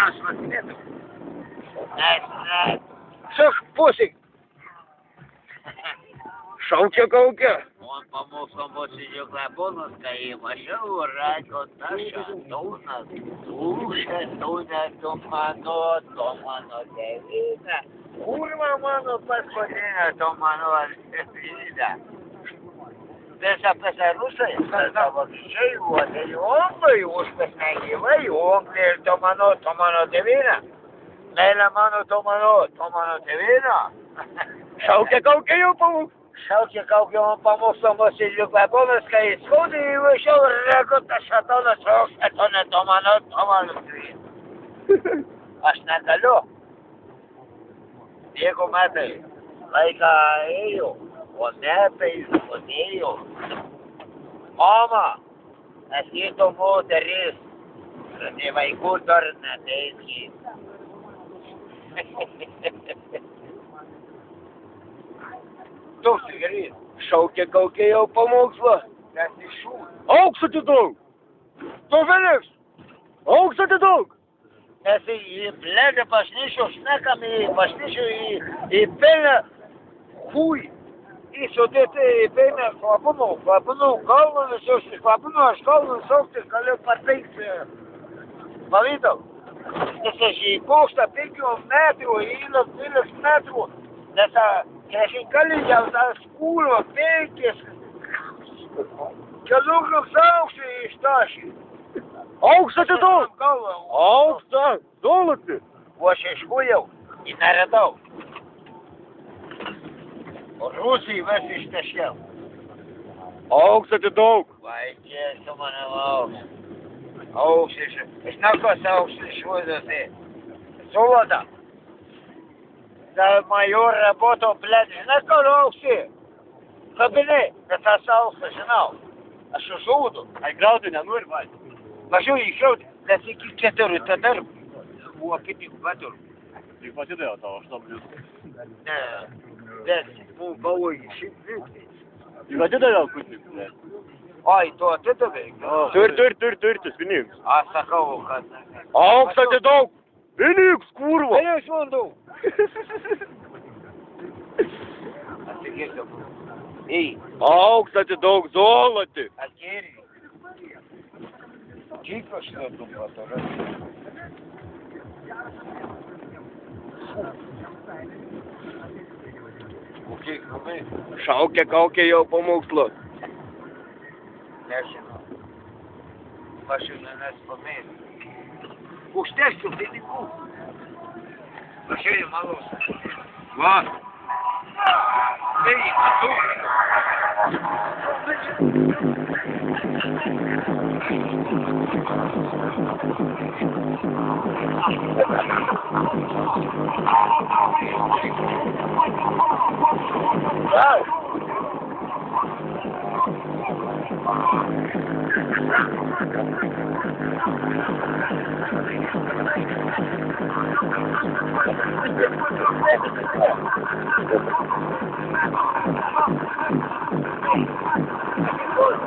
Сейчас вот нету. Саш, посик. Шаукя-каука. Он помог помочь Клапоновска и пошел урать вот наша Туна, душа, Туна, Томано, Девина. Курва, мано, посмотрена, Томано, Девина. Esa rusa está вообще его, и он бы его спаснагива, и он говорит, Томано, Девина. Лейла, мано, Томано, Девина. Шаукя-каука его помог. Шалки, как он помог Василию Клапоновска, и сходу и вышел ракота шатона, шатона, Томано, аж на колё. Diego Mate, laica ello, oneio. Mama, así tomó Teres, de vaikų na teisį. Daug cigarečių. Šaukė-kaukė jau pamokslą. Mes iš šū. Auks atidaug. Tu Feliks. Auks atidaug. Mes į bledę bažnyčių šnekam, į bažnyčių į pelę хуй. И sudėti į pelę klapinų galvą visus, klapinų aš galvą saukti, galiu pateikti pavydą. Nes aš į bokštą 5 metrų, ilgas metrų, nes Крашенкали я скуло, 5 килограмм сауши и шташи. Auks atidaug. Auks, золоты. Aš iškujau и нарадau. Rusijai vis ištašiau. Auks atidaug. Vaikė su manau auks. Auks iš nakos auks išvaizduoti. Zolota. Да майор работал, блядь, знаешь, как аукси? В кабине, это аукса знал. А что жуду? А играл ты на ноль, Вань. Пошел еще, да таких 4 татар. У опять батор. Ты хватит этого, что, блин? Да, ну, кого еще? Ты хватит этого, кутник, блядь? Ай, то ты тебе? Тыр, ты, Феникс. А сахаву хат. Auks atidaug. Феникс, курва. Феникс вон Эй, Auks atidaug, золоты. Акери. Тихо, что тут потом. Šaukė-kaukė jau pamokslą. Nežinau. Mašina nespamėlė. Užtesiu pinigų. Mašinė malus. Va. Ei, tu. Thank you.